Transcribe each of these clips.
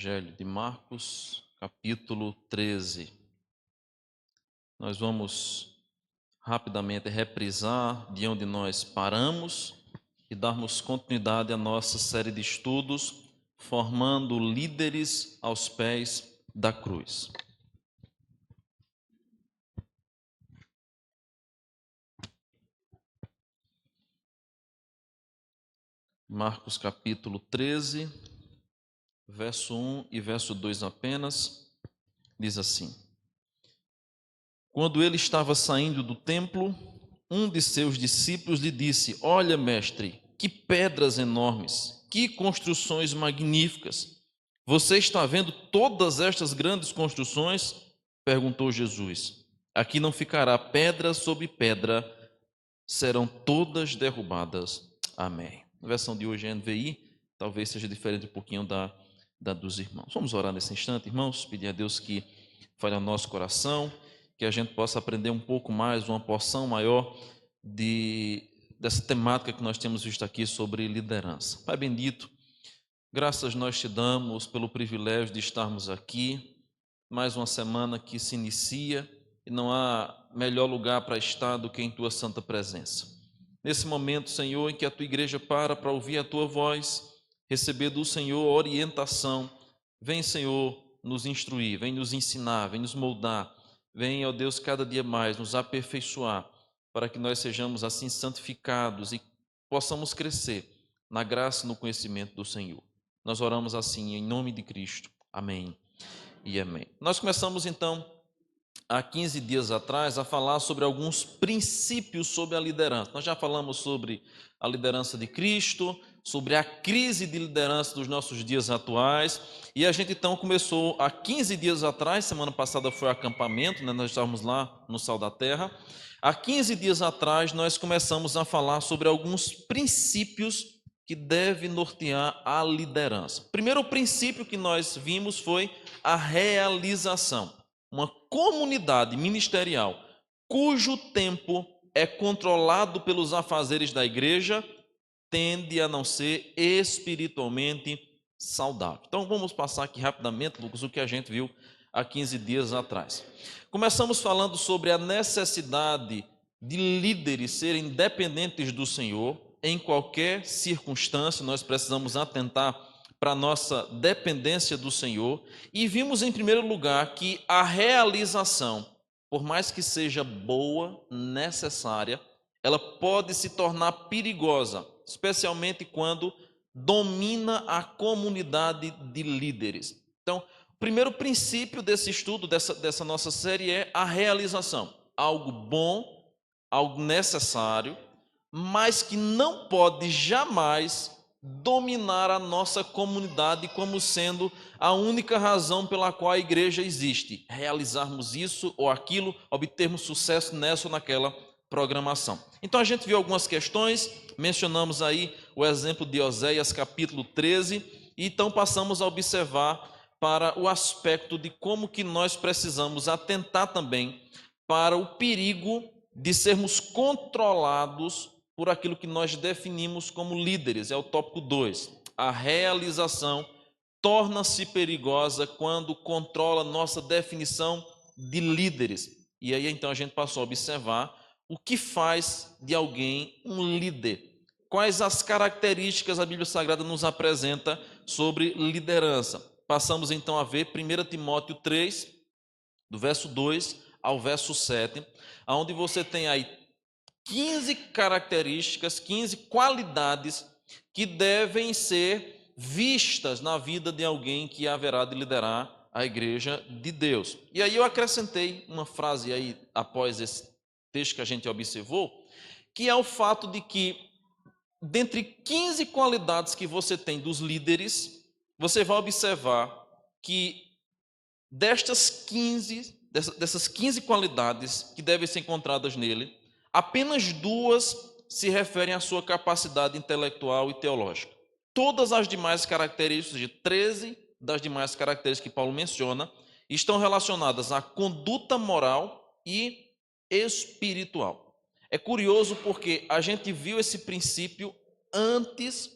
Evangelho de Marcos, capítulo 13. Nós vamos rapidamente reprisar de onde nós paramos e darmos continuidade à nossa série de estudos, formando líderes aos pés da cruz. Marcos capítulo 13, verso 1 e verso 2 apenas, diz assim: Quando ele estava saindo do templo, um de seus discípulos lhe disse: Olha, mestre, que pedras enormes, que construções magníficas. Você está vendo todas estas grandes construções? Perguntou Jesus. Aqui não ficará pedra sobre pedra, serão todas derrubadas. Amém. A versão de hoje é NVI, talvez seja diferente um pouquinho da dos irmãos. Vamos orar nesse instante, irmãos, pedir a Deus que fale ao nosso coração, que a gente possa aprender um pouco mais, uma porção maior dessa temática que nós temos visto aqui sobre liderança. Pai bendito, graças nós te damos pelo privilégio de estarmos aqui, mais uma semana que se inicia e não há melhor lugar para estar do que em tua santa presença. Nesse momento, Senhor, em que a tua igreja para ouvir a tua voz, receber do Senhor orientação, vem, Senhor, nos instruir, vem nos ensinar, vem nos moldar, vem, ó Deus, cada dia mais nos aperfeiçoar, para que nós sejamos assim santificados e possamos crescer na graça e no conhecimento do Senhor. Nós oramos assim em nome de Cristo. Amém e amém. Nós começamos então há 15 dias atrás a falar sobre alguns princípios sobre a liderança. Nós já falamos sobre a liderança de Cristo, sobre a crise de liderança dos nossos dias atuais, e a gente então começou há 15 dias atrás, semana passada foi acampamento, né? Nós estávamos lá no Sal da Terra. Há 15 dias atrás nós começamos a falar sobre alguns princípios que devem nortear a liderança. O primeiro princípio que nós vimos foi a realização. Uma comunidade ministerial cujo tempo é controlado pelos afazeres da igreja tende a não ser espiritualmente saudável. Então vamos passar aqui rapidamente, Lucas, o que a gente viu há 15 dias atrás. Começamos falando sobre a necessidade de líderes serem dependentes do Senhor. Em qualquer circunstância, nós precisamos atentar para a nossa dependência do Senhor, e vimos em primeiro lugar que a realização, por mais que seja boa, necessária, ela pode se tornar perigosa, especialmente quando domina a comunidade de líderes. Então, o primeiro princípio desse estudo, dessa nossa série, é a realização. Algo bom, algo necessário, mas que não pode jamais dominar a nossa comunidade como sendo a única razão pela qual a igreja existe. Realizarmos isso ou aquilo, obtermos sucesso nessa ou naquela programação. Então a gente viu algumas questões, mencionamos aí o exemplo de Oséias capítulo 13, e então passamos a observar para o aspecto de como que nós precisamos atentar também para o perigo de sermos controlados por aquilo que nós definimos como líderes. É o tópico 2. A realização torna-se perigosa quando controla nossa definição de líderes. E aí então a gente passou a observar o que faz de alguém um líder. Quais as características a Bíblia Sagrada nos apresenta sobre liderança. Passamos então a ver 1 Timóteo 3, do verso 2 ao verso 7, onde você tem aí 15 características, 15 qualidades que devem ser vistas na vida de alguém que haverá de liderar a igreja de Deus. E aí eu acrescentei uma frase aí após esse texto que a gente observou, que é o fato de que dentre 15 qualidades que você tem dos líderes, você vai observar que dessas 15 qualidades que devem ser encontradas nele, apenas 2 se referem à sua capacidade intelectual e teológica. Todas as demais características, 13 das demais características que Paulo menciona, estão relacionadas à conduta moral e espiritual. É curioso porque a gente viu esse princípio antes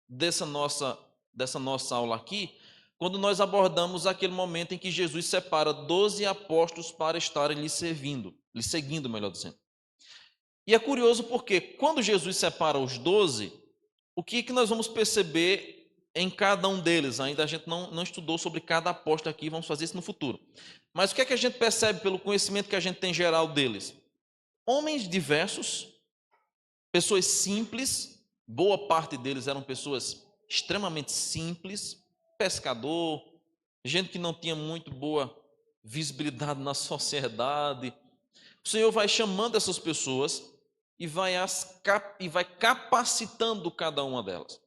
dessa nossa aula aqui, quando nós abordamos aquele momento em que Jesus separa 12 apóstolos para estarem lhe servindo, lhe seguindo, melhor dizendo. E é curioso porque quando Jesus separa os 12, o que nós vamos perceber em cada um deles? Ainda a gente não estudou sobre cada apóstolo aqui, vamos fazer isso no futuro. Mas o que é que a gente percebe pelo conhecimento que a gente tem geral deles? Homens diversos, pessoas simples, boa parte deles eram pessoas extremamente simples, pescador, gente que não tinha muito boa visibilidade na sociedade. O Senhor vai chamando essas pessoas e vai capacitando cada uma delas.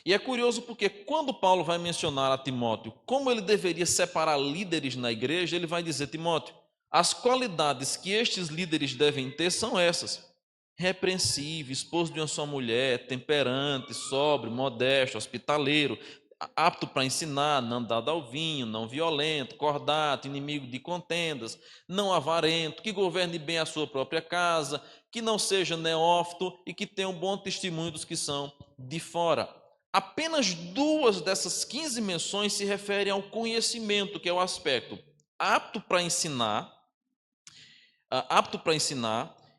E é curioso porque quando Paulo vai mencionar a Timóteo como ele deveria separar líderes na igreja, ele vai dizer: Timóteo, as qualidades que estes líderes devem ter são essas: repreensível, esposo de uma só mulher, temperante, sóbrio, modesto, hospitaleiro, apto para ensinar, não dado ao vinho, não violento, cordato, inimigo de contendas, não avarento, que governe bem a sua própria casa, que não seja neófito e que tenha um bom testemunho dos que são de fora. Apenas 2 dessas 15 menções se referem ao conhecimento, que é o aspecto apto para ensinar,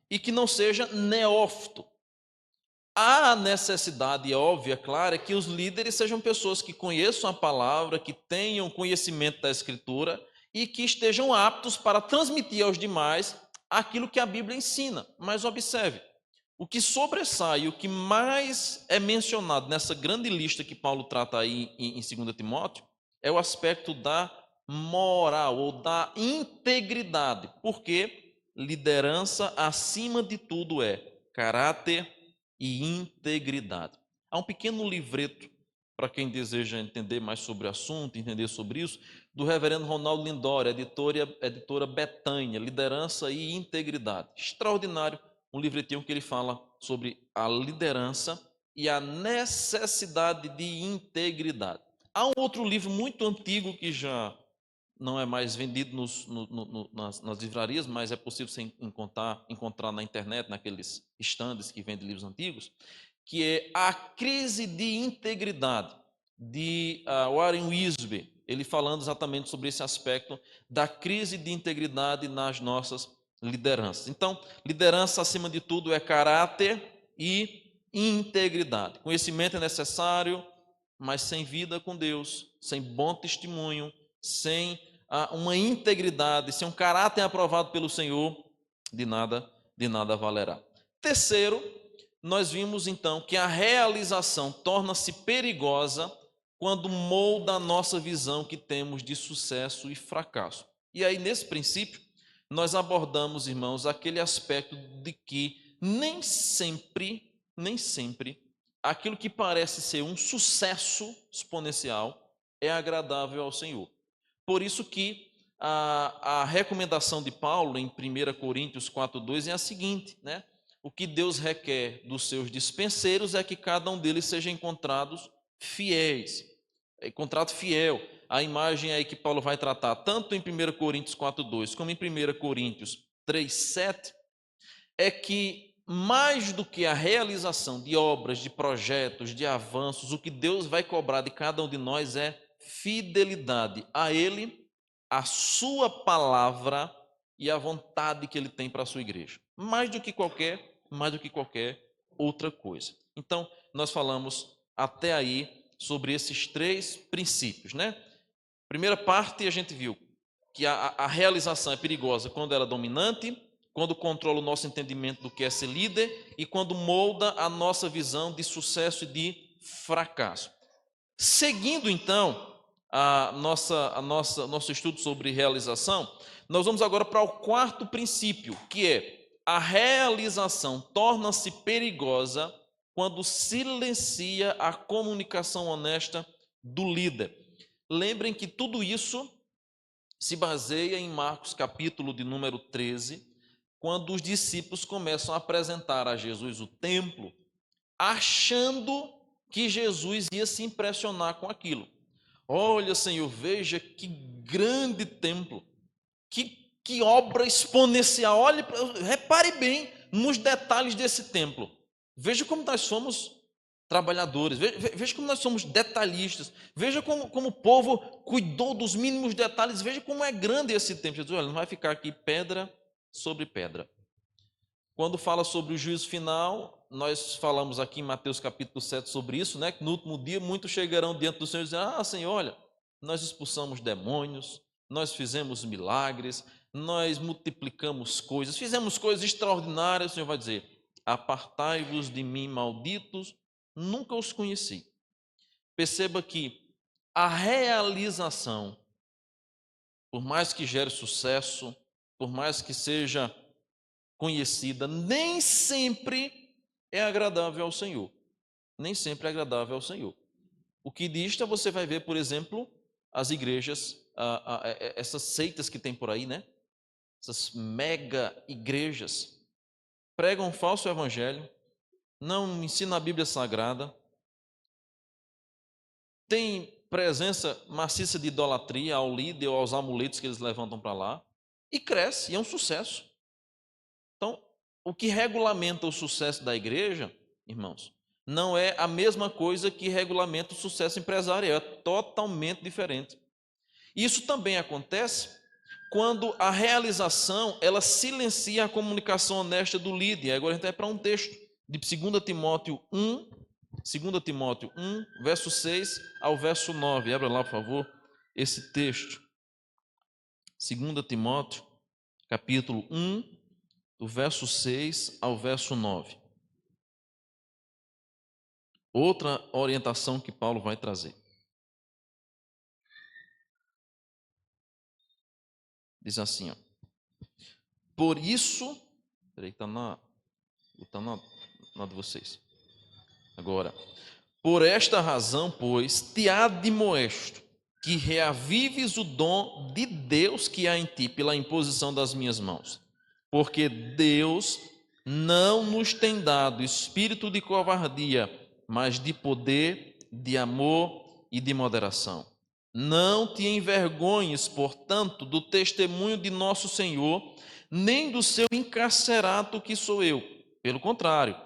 e que não seja neófito. Há necessidade óbvia, clara, que os líderes sejam pessoas que conheçam a palavra, que tenham conhecimento da Escritura e que estejam aptos para transmitir aos demais aquilo que a Bíblia ensina. Mas observe, o que sobressai, o que mais é mencionado nessa grande lista que Paulo trata aí em 2 Timóteo, é o aspecto da moral ou da integridade, porque liderança, acima de tudo, é caráter e integridade. Há um pequeno livreto para quem deseja entender mais sobre o assunto, entender sobre isso, do reverendo Ronaldo Lindório, editora Betânia, Liderança e Integridade. Extraordinário, um livretinho que ele fala sobre a liderança e a necessidade de integridade. Há um outro livro muito antigo que já não é mais vendido nas livrarias, mas é possível você encontrar na internet, naqueles estandes que vendem livros antigos, que é A Crise de Integridade, de Warren Wiersbe, ele falando exatamente sobre esse aspecto da crise de integridade nas nossas lideranças. Então, liderança, acima de tudo, é caráter e integridade. Conhecimento é necessário, mas sem vida com Deus, sem bom testemunho, sem uma integridade, sem um caráter aprovado pelo Senhor, de nada valerá. Terceiro, nós vimos então que a realização torna-se perigosa quando molda a nossa visão que temos de sucesso e fracasso. E aí, nesse princípio, nós abordamos, irmãos, aquele aspecto de que nem sempre, aquilo que parece ser um sucesso exponencial é agradável ao Senhor. Por isso que a recomendação de Paulo em 1 Coríntios 4,2 é a seguinte, né? O que Deus requer dos seus dispenseiros é que cada um deles seja encontrado fiel. A imagem aí que Paulo vai tratar, tanto em 1 Coríntios 4,2 como em 1 Coríntios 3,7, é que mais do que a realização de obras, de projetos, de avanços, o que Deus vai cobrar de cada um de nós é fidelidade a Ele, a sua palavra e a vontade que Ele tem para a sua igreja. Mais do que qualquer outra coisa. Então, nós falamos até aí sobre esses 3 princípios, né? Primeira parte, a gente viu que a realização é perigosa quando ela é dominante, quando controla o nosso entendimento do que é ser líder e quando molda a nossa visão de sucesso e de fracasso. Seguindo, então, nosso estudo sobre realização, nós vamos agora para o 4º princípio, que é a realização torna-se perigosa quando silencia a comunicação honesta do líder. Lembrem que tudo isso se baseia em Marcos capítulo de número 13, quando os discípulos começam a apresentar a Jesus o templo, achando que Jesus ia se impressionar com aquilo. Olha, Senhor, veja que grande templo, que obra exponencial. Olhe, repare bem nos detalhes desse templo. Veja como nós somos trabalhadores. Veja como nós somos detalhistas. Veja como o povo cuidou dos mínimos detalhes. Veja como é grande esse tempo. Jesus, olha, não vai ficar aqui pedra sobre pedra. Quando fala sobre o juízo final, nós falamos aqui em Mateus capítulo 7 sobre isso, né? Que no último dia muitos chegarão diante do Senhor e dizerão: Senhor, olha, nós expulsamos demônios, nós fizemos milagres, nós multiplicamos coisas, fizemos coisas extraordinárias. O Senhor vai dizer: apartai-vos de mim, malditos, nunca os conheci. Perceba que a realização, por mais que gere sucesso, por mais que seja conhecida, nem sempre é agradável ao Senhor. Nem sempre é agradável ao Senhor. O que dista você vai ver, por exemplo, as igrejas, essas seitas que tem por aí, né? Essas mega igrejas, pregam um falso evangelho, não ensinam a Bíblia Sagrada, tem presença maciça de idolatria ao líder ou aos amuletos que eles levantam para lá, e cresce, e é um sucesso. Então, o que regulamenta o sucesso da igreja, irmãos, não é a mesma coisa que regulamenta o sucesso empresarial, é totalmente diferente. Isso também acontece quando a realização, ela silencia a comunicação honesta do líder. Agora a gente vai para um texto de 2 Timóteo 1, 2 Timóteo 1, verso 6 ao verso 9. Abra lá, por favor, esse texto. 2 Timóteo, capítulo 1, do verso 6 ao verso 9. Outra orientação que Paulo vai trazer. Diz assim, ó. Por isso, peraí, está na de vocês. Agora, por esta razão, pois, te admoesto que reavives o dom de Deus que há em ti pela imposição das minhas mãos. Porque Deus não nos tem dado espírito de covardia, mas de poder, de amor e de moderação. Não te envergonhes, portanto, do testemunho de nosso Senhor, nem do seu encarcerado que sou eu. Pelo contrário,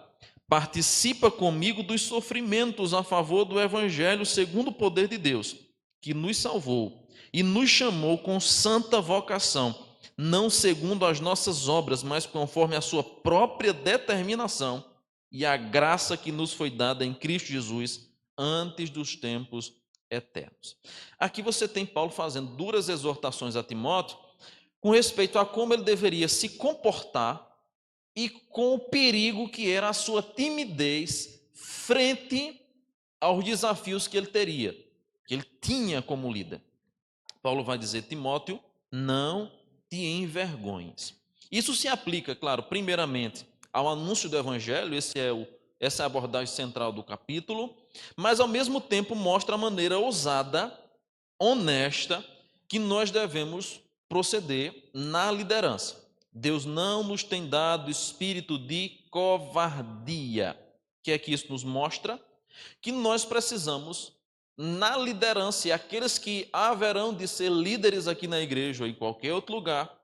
participa comigo dos sofrimentos a favor do Evangelho segundo o poder de Deus, que nos salvou e nos chamou com santa vocação, não segundo as nossas obras, mas conforme a sua própria determinação e a graça que nos foi dada em Cristo Jesus antes dos tempos eternos. Aqui você tem Paulo fazendo duras exortações a Timóteo com respeito a como ele deveria se comportar e com o perigo que era a sua timidez frente aos desafios que ele teria, que ele tinha como líder. Paulo vai dizer: Timóteo, não te envergonhes. Isso se aplica, claro, primeiramente ao anúncio do evangelho, essa é a abordagem central do capítulo, mas ao mesmo tempo mostra a maneira ousada, honesta, que nós devemos proceder na liderança. Deus não nos tem dado espírito de covardia. O que é que isso nos mostra? Que nós precisamos, na liderança, e aqueles que haverão de ser líderes aqui na igreja ou em qualquer outro lugar,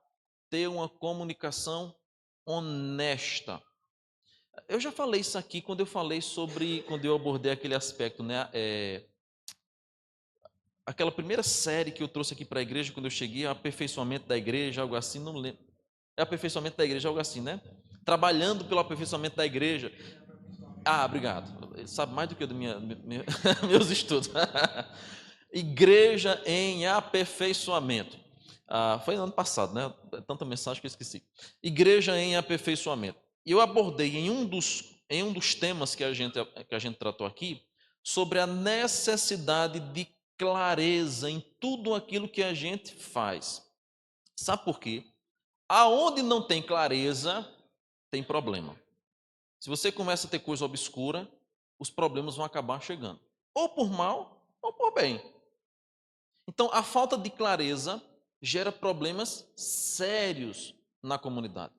ter uma comunicação honesta. Eu já falei isso aqui quando eu abordei aquele aspecto, né? Aquela primeira série que eu trouxe aqui para a igreja, quando eu cheguei, aperfeiçoamento da igreja, algo assim, não lembro. É aperfeiçoamento da igreja, algo assim, né? Trabalhando pelo aperfeiçoamento da igreja. Ah, obrigado. Ele sabe mais do que eu meus estudos. Igreja em aperfeiçoamento. Foi no ano passado, né? Tanta mensagem que eu esqueci. Igreja em aperfeiçoamento. E eu abordei em um dos temas que a gente tratou aqui, sobre a necessidade de clareza em tudo aquilo que a gente faz. Sabe por quê? Aonde não tem clareza, tem problema. Se você começa a ter coisa obscura, os problemas vão acabar chegando, ou por mal, ou por bem. Então, a falta de clareza gera problemas sérios na comunidade.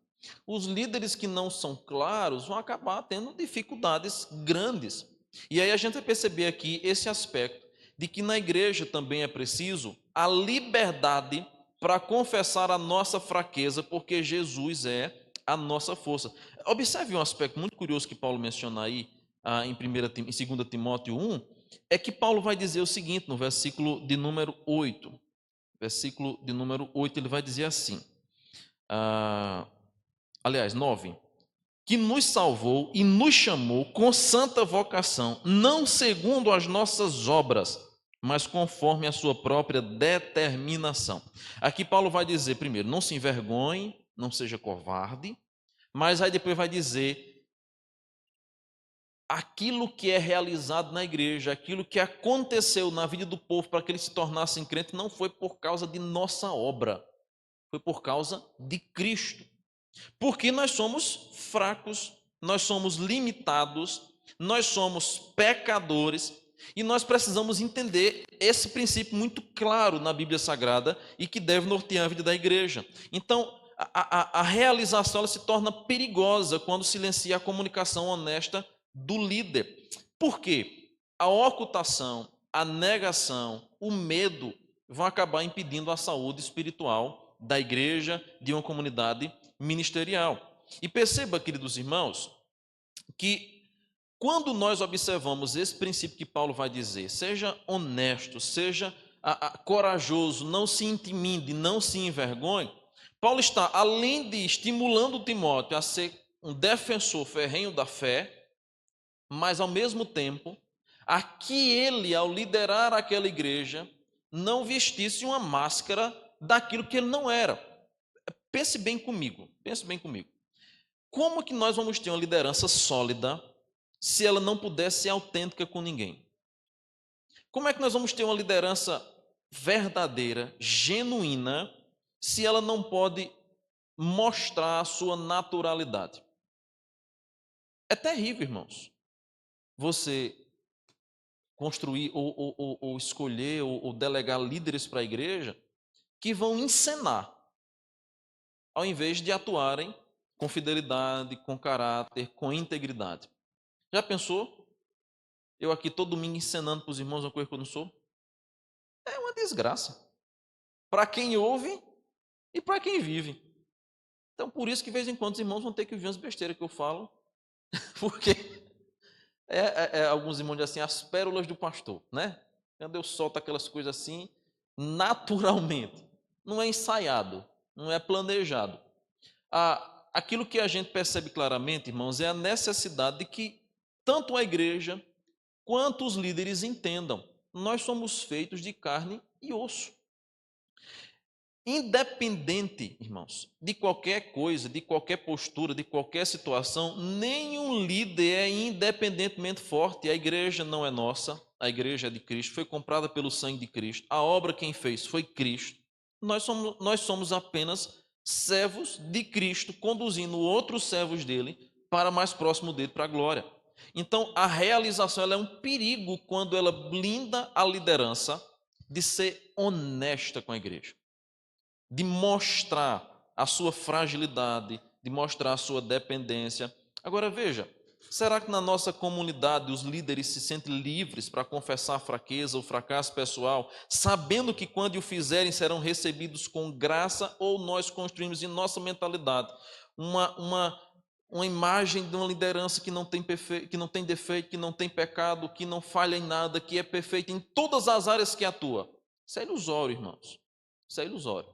Os líderes que não são claros vão acabar tendo dificuldades grandes. E aí a gente vai perceber aqui esse aspecto de que na igreja também é preciso a liberdade para confessar a nossa fraqueza, porque Jesus é a nossa força. Observe um aspecto muito curioso que Paulo menciona aí, em 2 Timóteo 1, é que Paulo vai dizer o seguinte, no versículo de número 8. Versículo de número 8, ele vai dizer assim, aliás, 9, que nos salvou e nos chamou com santa vocação, não segundo as nossas obras, mas conforme a sua própria determinação. Aqui Paulo vai dizer, primeiro, não se envergonhe, não seja covarde, mas aí depois vai dizer aquilo que é realizado na igreja, aquilo que aconteceu na vida do povo para que eles se tornassem crentes, não foi por causa de nossa obra, foi por causa de Cristo. Porque nós somos fracos, nós somos limitados, nós somos pecadores e nós precisamos entender esse princípio muito claro na Bíblia Sagrada e que deve nortear a vida da igreja. Então, a realização ela se torna perigosa quando silencia a comunicação honesta do líder. Por quê? A ocultação, a negação, o medo vão acabar impedindo a saúde espiritual da igreja, de uma comunidade ministerial. E perceba, queridos irmãos, que quando nós observamos esse princípio que Paulo vai dizer, seja honesto, seja corajoso, não se intimide, não se envergonhe, Paulo está, além de estimulando Timóteo a ser um defensor ferrenho da fé, mas ao mesmo tempo, a que ele, ao liderar aquela igreja, não vestisse uma máscara daquilo que ele não era. Pense bem comigo, pense bem comigo. Como que nós vamos ter uma liderança sólida se ela não puder ser autêntica com ninguém? Como é que nós vamos ter uma liderança verdadeira, genuína, se ela não pode mostrar a sua naturalidade? É terrível, irmãos, você construir ou escolher ou delegar líderes para a igreja que vão encenar, ao invés de atuarem com fidelidade, com caráter, com integridade. Já pensou? Eu aqui todo domingo ensinando para os irmãos uma coisa que eu não sou? É uma desgraça. Para quem ouve e para quem vive. Então, por isso que de vez em quando os irmãos vão ter que ouvir umas besteiras que eu falo, porque alguns irmãos dizem assim, as pérolas do pastor, né? Quando eu solto aquelas coisas assim, naturalmente. Não é ensaiado, não é planejado. Aquilo que a gente percebe claramente, irmãos, é a necessidade de que tanto a igreja quanto os líderes entendam. Nós somos feitos de carne e osso. Independente, irmãos, de qualquer coisa, de qualquer postura, de qualquer situação, nenhum líder é independentemente forte. A igreja não é nossa, a igreja é de Cristo, foi comprada pelo sangue de Cristo. A obra quem fez foi Cristo. Nós somos apenas servos de Cristo, conduzindo outros servos dele para mais próximo dele, para a glória. Então, a realização ela é um perigo quando ela blinda a liderança de ser honesta com a igreja, de mostrar a sua fragilidade, de mostrar a sua dependência. Agora veja, será que na nossa comunidade os líderes se sentem livres para confessar a fraqueza ou fracasso pessoal, sabendo que quando o fizerem serão recebidos com graça, ou nós construímos em nossa mentalidade uma imagem de uma liderança que não tem defeito, que não tem pecado, que não falha em nada, que é perfeita em todas as áreas que atua? Isso é ilusório, irmãos. Isso é ilusório.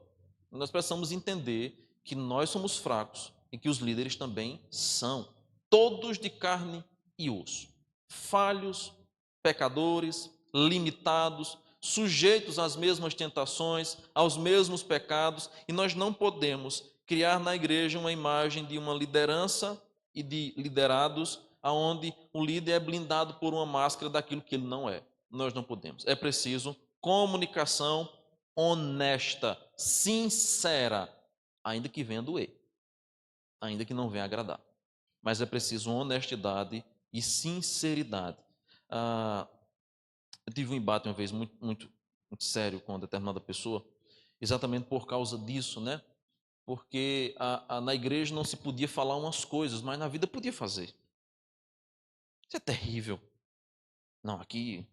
Nós precisamos entender que nós somos fracos e que os líderes também são, todos de carne e osso, falhos, pecadores, limitados, sujeitos às mesmas tentações, aos mesmos pecados, e nós não podemos criar na igreja uma imagem de uma liderança e de liderados aonde o líder é blindado por uma máscara daquilo que ele não é. Nós não podemos. É preciso comunicação honesta, sincera, ainda que venha doer, ainda que não venha agradar. Mas é preciso honestidade e sinceridade. Eu tive um embate uma vez muito sério com uma determinada pessoa, exatamente por causa disso, né? Porque na igreja não se podia falar umas coisas, mas na vida podia fazer. Isso é terrível. Não, aqui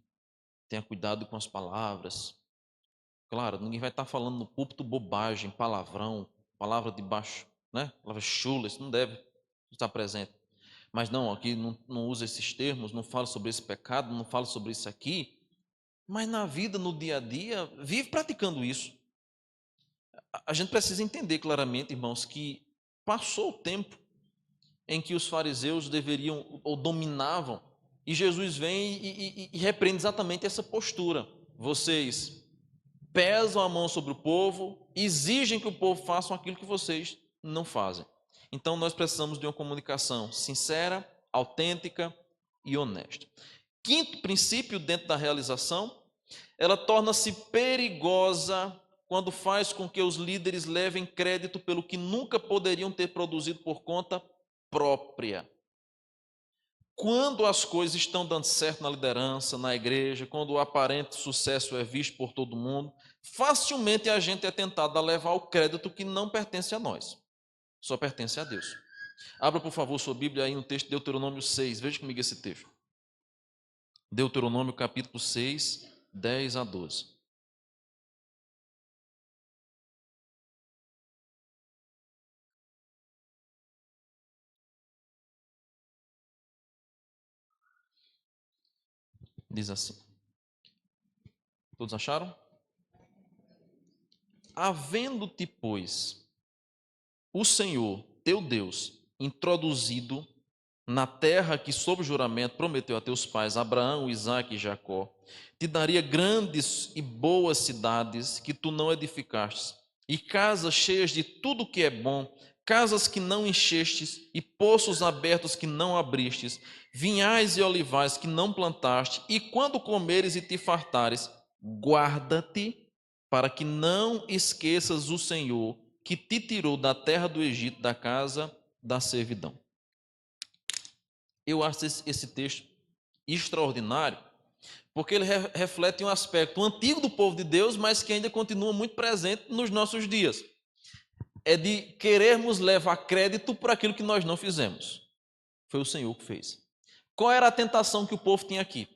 tenha cuidado com as palavras. Claro, ninguém vai estar falando no púlpito bobagem, palavrão, palavra de baixo, né? Palavra chula, isso não deve estar presente. Mas não, aqui não usa esses termos, não fala sobre esse pecado, não fala sobre isso aqui. Mas na vida, no dia a dia, vive praticando isso. A gente precisa entender claramente, irmãos, que passou o tempo em que os fariseus deveriam ou dominavam, e Jesus vem e repreende exatamente essa postura. Vocês pesam a mão sobre o povo, exigem que o povo faça aquilo que vocês não fazem. Então nós precisamos de uma comunicação sincera, autêntica e honesta. Quinto princípio dentro da realização, ela torna-se perigosa quando faz com que os líderes levem crédito pelo que nunca poderiam ter produzido por conta própria. Quando as coisas estão dando certo na liderança, na igreja, quando o aparente sucesso é visto por todo mundo, facilmente a gente é tentado a levar o crédito que não pertence a nós, só pertence a Deus. Abra, por favor, sua Bíblia aí no texto de Deuteronômio 6, veja comigo esse texto. Deuteronômio capítulo 6, 10 a 12. Diz assim. Todos acharam? Havendo-te, pois, o Senhor, teu Deus, introduzido na terra que sob juramento prometeu a teus pais, Abraão, Isaque e Jacó, te daria grandes e boas cidades que tu não edificaste, e casas cheias de tudo que é bom, casas que não enchestes, e poços abertos que não abristes, vinhais e olivais que não plantaste, e quando comeres e te fartares, guarda-te para que não esqueças o Senhor, que te tirou da terra do Egito, da casa da servidão. Eu acho esse texto extraordinário, porque ele reflete um aspecto antigo do povo de Deus, mas que ainda continua muito presente nos nossos dias. É de querermos levar crédito por aquilo que nós não fizemos. Foi o Senhor que fez. Qual era a tentação que o povo tinha aqui?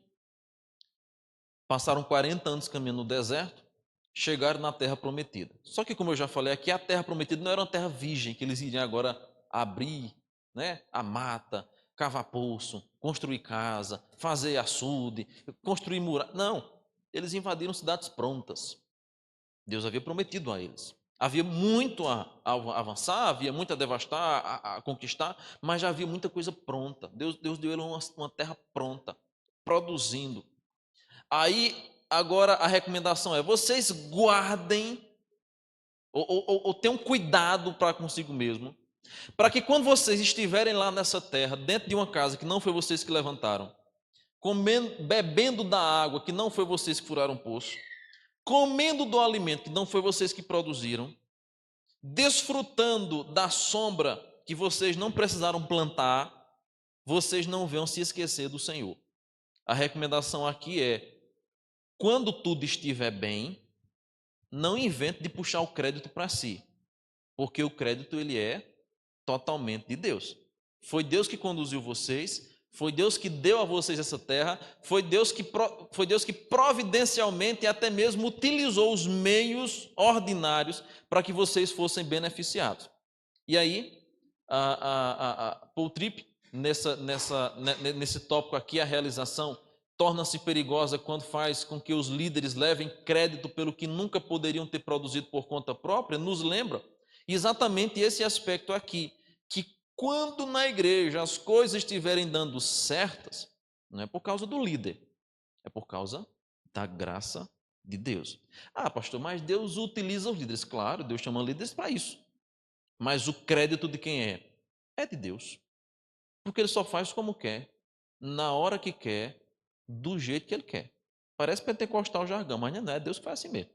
Passaram 40 anos caminhando no deserto, chegaram na terra prometida. Só que, como eu já falei aqui, a terra prometida não era uma terra virgem, que eles iriam agora abrir, né, a mata, cavar poço, construir casa, fazer açude, construir muralha. Não, eles invadiram cidades prontas. Deus havia prometido a eles. Havia muito a avançar, havia muito a devastar, a conquistar, mas já havia muita coisa pronta. Deus deu a eles uma terra pronta, produzindo. Aí, agora a recomendação é: vocês guardem, ou tenham cuidado para consigo mesmo, para que quando vocês estiverem lá nessa terra, dentro de uma casa que não foi vocês que levantaram, comendo, bebendo da água que não foi vocês que furaram o poço, comendo do alimento que não foi vocês que produziram, desfrutando da sombra que vocês não precisaram plantar, vocês não venham se esquecer do Senhor. A recomendação aqui é: quando tudo estiver bem, não invente de puxar o crédito para si, porque o crédito ele é totalmente de Deus. Foi Deus que conduziu vocês, foi Deus que deu a vocês essa terra, foi Deus que providencialmente e até mesmo utilizou os meios ordinários para que vocês fossem beneficiados. E aí, Paul Tripp, nesse tópico aqui, a realização torna-se perigosa quando faz com que os líderes levem crédito pelo que nunca poderiam ter produzido por conta própria, nos lembra exatamente esse aspecto aqui, que quando na igreja as coisas estiverem dando certas, não é por causa do líder, é por causa da graça de Deus. Ah, pastor, mas Deus utiliza os líderes. Claro, Deus chama líderes para isso. Mas o crédito de quem é? É de Deus. Porque ele só faz como quer, na hora que quer, do jeito que ele quer. Parece pentecostal jargão, mas não é Deus que faz assim mesmo.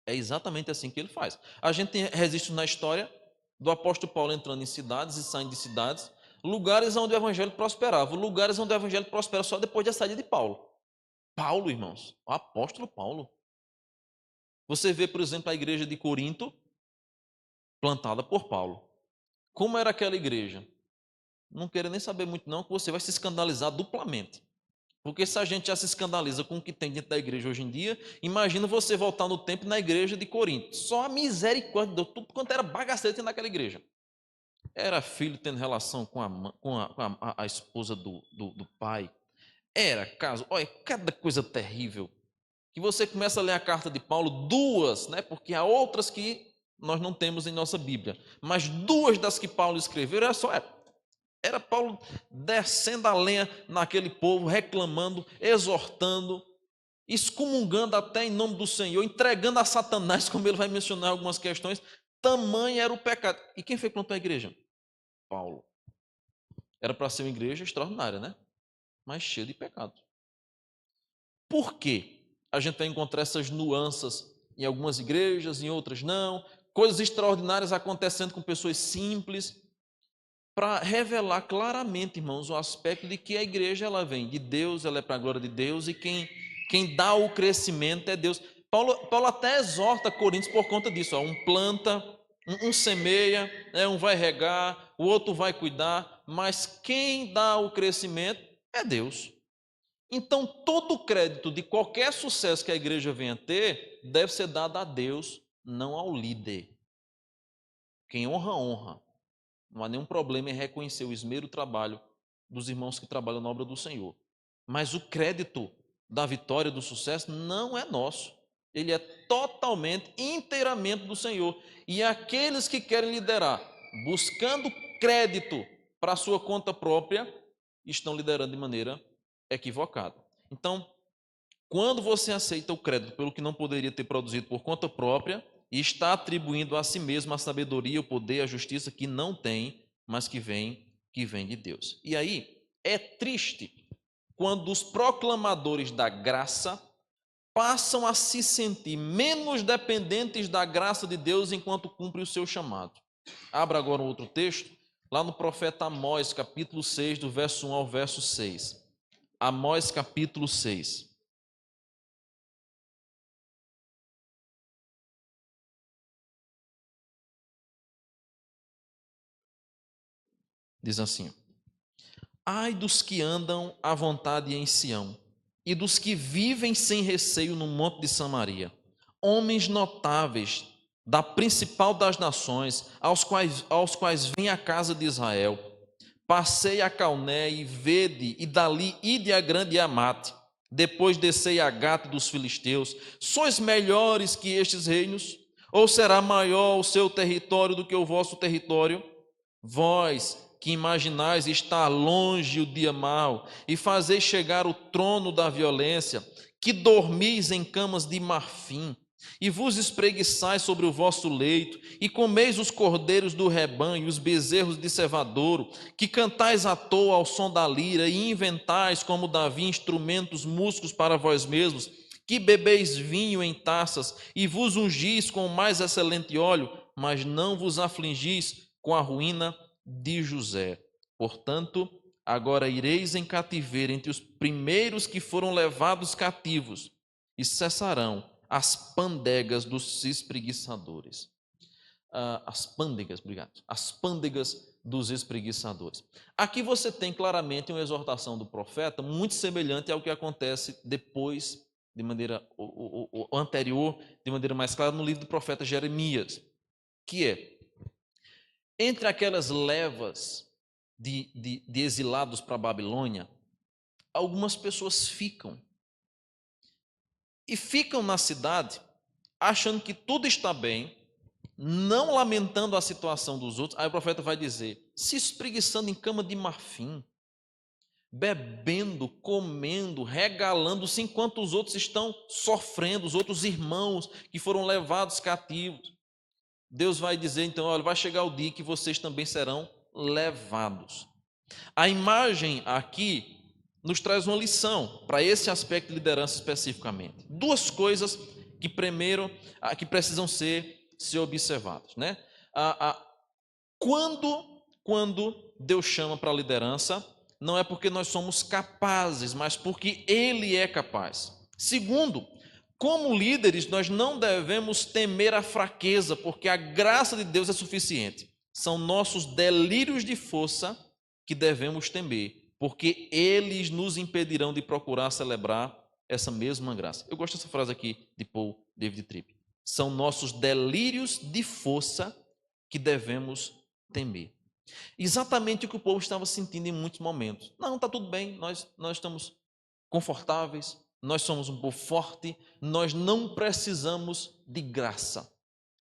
É exatamente assim que ele faz. A gente tem registro na história do apóstolo Paulo entrando em cidades e saindo de cidades, lugares onde o evangelho prosperava, lugares onde o evangelho prospera só depois da saída de Paulo. Paulo, irmãos, o apóstolo Paulo. Você vê, por exemplo, a igreja de Corinto, plantada por Paulo. Como era aquela igreja? Não quero nem saber muito não, que você vai se escandalizar duplamente. Porque se a gente já se escandaliza com o que tem dentro da igreja hoje em dia, imagina você voltar no tempo na igreja de Corinto. Só a misericórdia de Deus, tudo quanto era bagaceiro naquela igreja. Era filho tendo relação com a esposa do pai. Era caso. Olha, cada coisa terrível. Que você começa a ler a carta de Paulo, duas, né? Porque há outras que nós não temos em nossa Bíblia. Mas duas das que Paulo escreveu, era Paulo descendo a lenha naquele povo, reclamando, exortando, excomungando até em nome do Senhor, entregando a Satanás, como ele vai mencionar algumas questões. Tamanho era o pecado. E quem foi que plantou a igreja? Paulo. Era para ser uma igreja extraordinária, né? Mas cheia de pecados. Por quê? A gente vai encontrar essas nuances em algumas igrejas, em outras não. Coisas extraordinárias acontecendo com pessoas simples, para revelar claramente, irmãos, o aspecto de que a igreja ela vem de Deus, ela é para a glória de Deus, e quem dá o crescimento é Deus. Paulo até exorta Coríntios por conta disso. Ó, um planta, um semeia, né, um vai regar, o outro vai cuidar, mas quem dá o crescimento é Deus. Então, todo o crédito de qualquer sucesso que a igreja venha ter deve ser dado a Deus, não ao líder. Quem honra, honra. Não há nenhum problema em reconhecer o esmero e o trabalho dos irmãos que trabalham na obra do Senhor. Mas o crédito da vitória, do sucesso, não é nosso. Ele é totalmente, inteiramente do Senhor. E aqueles que querem liderar, buscando crédito para a sua conta própria, estão liderando de maneira equivocada. Então, quando você aceita o crédito pelo que não poderia ter produzido por conta própria, e está atribuindo a si mesmo a sabedoria, o poder, a justiça que não tem, mas que vem de Deus. E aí, é triste quando os proclamadores da graça passam a se sentir menos dependentes da graça de Deus enquanto cumprem o seu chamado. Abra agora um outro texto, lá no profeta Amós, capítulo 6, do verso 1 ao verso 6. Amós, capítulo 6. Diz assim: ai dos que andam à vontade em Sião, e dos que vivem sem receio no monte de Samaria, homens notáveis da principal das nações, aos quais vem a casa de Israel. Passei a Calné e vede, e dali ide a grande Amate, depois descei a Gate dos filisteus. Sois melhores que estes reinos? Ou será maior o seu território do que o vosso território? Vós que imaginais estar longe o dia mau e fazeis chegar o trono da violência, que dormis em camas de marfim e vos espreguiçais sobre o vosso leito e comeis os cordeiros do rebanho, os bezerros de cevadouro, que cantais à toa ao som da lira e inventais como Davi instrumentos músicos para vós mesmos, que bebeis vinho em taças e vos ungis com o mais excelente óleo, mas não vos afligis com a ruína de José. Portanto, agora ireis em cativeiro entre os primeiros que foram levados cativos, e cessarão as pândegas dos espreguiçadores. As pândegas, obrigado. As pândegas dos espreguiçadores. Aqui você tem claramente uma exortação do profeta muito semelhante ao que acontece depois, de maneira o anterior, de maneira mais clara, no livro do profeta Jeremias, que é: entre aquelas levas de exilados para a Babilônia, algumas pessoas ficam. E ficam na cidade, achando que tudo está bem, não lamentando a situação dos outros. Aí o profeta vai dizer: se espreguiçando em cama de marfim, bebendo, comendo, regalando-se, enquanto os outros estão sofrendo, os outros irmãos que foram levados cativos. Deus vai dizer então: olha, vai chegar o dia que vocês também serão levados. A imagem aqui nos traz uma lição para esse aspecto de liderança especificamente. Duas coisas que primeiro que precisam ser observadas, né? Quando Deus chama para a liderança, não é porque nós somos capazes, mas porque Ele é capaz. Segundo, como líderes, nós não devemos temer a fraqueza, porque a graça de Deus é suficiente. São nossos delírios de força que devemos temer, porque eles nos impedirão de procurar celebrar essa mesma graça. Eu gosto dessa frase aqui de Paul David Tripp. São nossos delírios de força que devemos temer. Exatamente o que o povo estava sentindo em muitos momentos. Não, está tudo bem, nós estamos confortáveis, nós somos um povo forte, nós não precisamos de graça.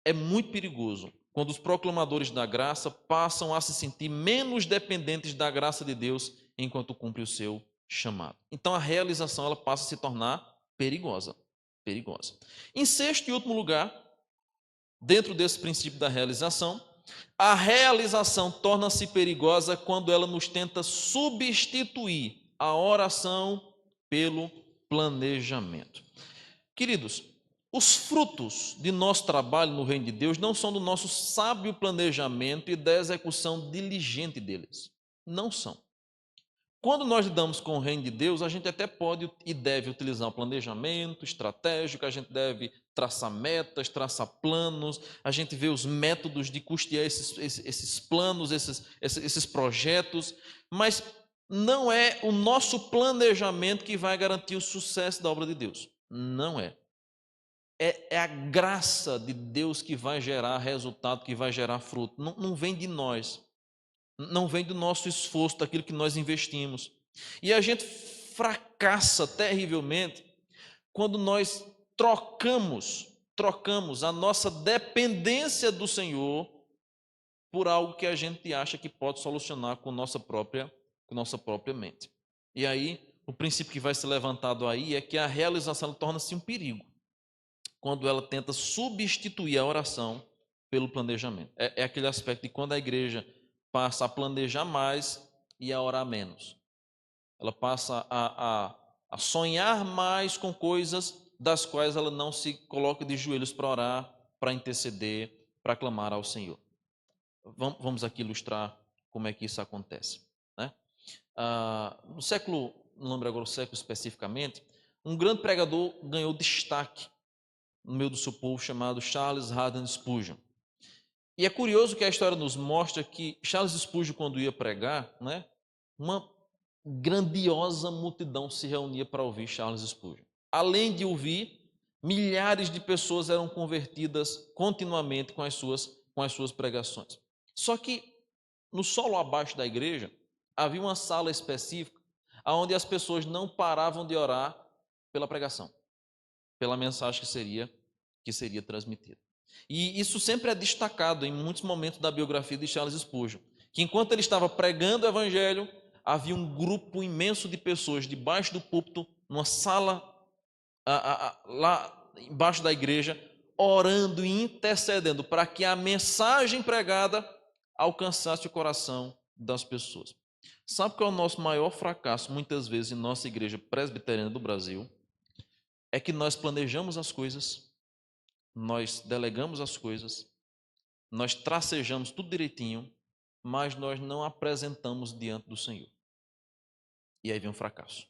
É muito perigoso quando os proclamadores da graça passam a se sentir menos dependentes da graça de Deus enquanto cumpre o seu chamado. Então a realização ela passa a se tornar perigosa, perigosa. Em sexto e último lugar, dentro desse princípio da realização, a realização torna-se perigosa quando ela nos tenta substituir a oração pelo planejamento. Queridos, os frutos de nosso trabalho no reino de Deus não são do nosso sábio planejamento e da execução diligente deles. Não são. Quando nós lidamos com o reino de Deus, a gente até pode e deve utilizar o planejamento estratégico, a gente deve traçar metas, traçar planos, a gente vê os métodos de custear esses planos, esses projetos, mas não é o nosso planejamento que vai garantir o sucesso da obra de Deus. Não é. É a graça de Deus que vai gerar resultado, que vai gerar fruto. Não vem de nós. Não vem do nosso esforço, daquilo que nós investimos. E a gente fracassa terrivelmente quando nós trocamos a nossa dependência do Senhor por algo que a gente acha que pode solucionar com nossa própria mente. E aí, o princípio que vai ser levantado aí é que a realização torna-se um perigo quando ela tenta substituir a oração pelo planejamento. É aquele aspecto de quando a igreja passa a planejar mais e a orar menos. Ela passa a sonhar mais com coisas das quais ela não se coloca de joelhos para orar, para interceder, para clamar ao Senhor. Vamos aqui ilustrar como é que isso acontece, né? No século, não lembro agora o século especificamente, um grande pregador ganhou destaque no meio do seu povo chamado Charles Haddon Spurgeon. E é curioso que a história nos mostra que Charles Spurgeon, quando ia pregar, né, uma grandiosa multidão se reunia para ouvir Charles Spurgeon. Além de ouvir, milhares de pessoas eram convertidas continuamente com as suas pregações. Só que no solo abaixo da igreja havia uma sala específica onde as pessoas não paravam de orar pela pregação, pela mensagem que seria transmitida. E isso sempre é destacado em muitos momentos da biografia de Charles Spurgeon, que enquanto ele estava pregando o evangelho, havia um grupo imenso de pessoas debaixo do púlpito, numa sala lá embaixo da igreja, orando e intercedendo para que a mensagem pregada alcançasse o coração das pessoas. Sabe qual é o nosso maior fracasso, muitas vezes, em nossa igreja presbiteriana do Brasil? É que nós planejamos as coisas, nós delegamos as coisas, nós tracejamos tudo direitinho, mas nós não apresentamos diante do Senhor. E aí vem um fracasso.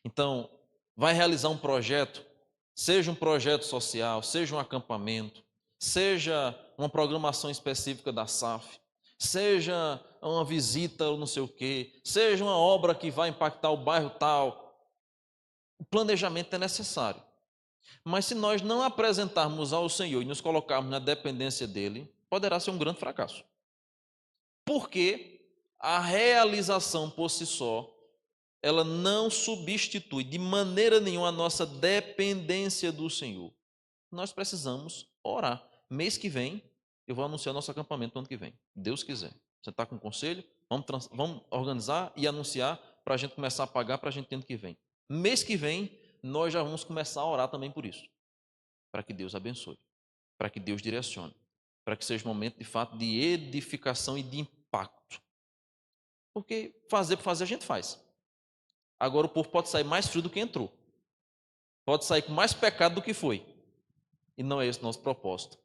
Então, vai realizar um projeto, seja um projeto social, seja um acampamento, seja uma programação específica da SAF, seja uma visita ou não sei o quê, seja uma obra que vai impactar o bairro tal. O planejamento é necessário. Mas se nós não apresentarmos ao Senhor e nos colocarmos na dependência dEle, poderá ser um grande fracasso. Porque a realização por si só, ela não substitui de maneira nenhuma a nossa dependência do Senhor. Nós precisamos orar. Mês que vem, eu vou anunciar nosso acampamento no ano que vem. Deus quiser. Você está com conselho? Vamos organizar e anunciar para a gente começar a pagar para a gente ter ano que vem. Mês que vem, nós já vamos começar a orar também por isso. Para que Deus abençoe. Para que Deus direcione. Para que seja um momento, de fato, de edificação e de impacto. Porque fazer por fazer a gente faz. Agora o povo pode sair mais frio do que entrou. Pode sair com mais pecado do que foi. E não é esse o nosso propósito.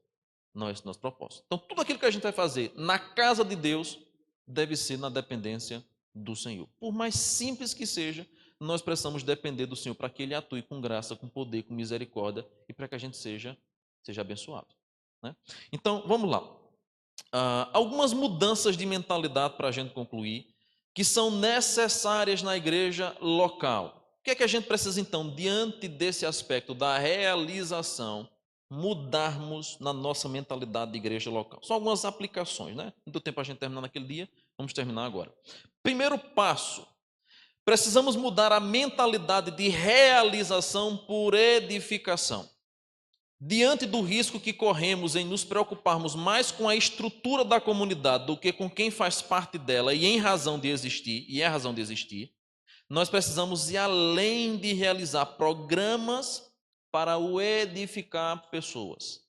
Não é esse o nosso propósito. Então, tudo aquilo que a gente vai fazer na casa de Deus deve ser na dependência do Senhor. Por mais simples que seja, nós precisamos depender do Senhor para que Ele atue com graça, com poder, com misericórdia e para que a gente seja abençoado, né? Então, vamos lá. Algumas mudanças de mentalidade para a gente concluir, que são necessárias na igreja local. O que é que a gente precisa, então, diante desse aspecto da realização, mudarmos na nossa mentalidade de igreja local. São algumas aplicações, né? Não deu tempo a gente terminar naquele dia, vamos terminar agora. Primeiro passo, precisamos mudar a mentalidade de realização por edificação. Diante do risco que corremos em nos preocuparmos mais com a estrutura da comunidade do que com quem faz parte dela e é razão de existir, nós precisamos ir além de realizar programas para o edificar pessoas.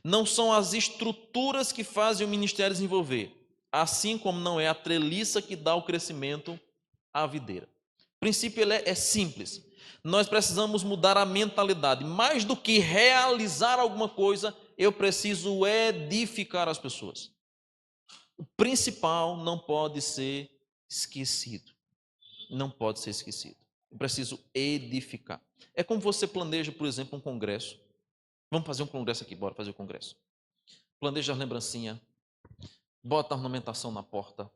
Não são as estruturas que fazem o ministério desenvolver, assim como não é a treliça que dá o crescimento à videira. O princípio é simples. Nós precisamos mudar a mentalidade. Mais do que realizar alguma coisa, eu preciso edificar as pessoas. O principal não pode ser esquecido. Não pode ser esquecido. Eu preciso edificar. É como você planeja, por exemplo, um congresso. Vamos fazer um congresso aqui, bora fazer o congresso. Planeja a lembrancinha, bota a ornamentação na porta,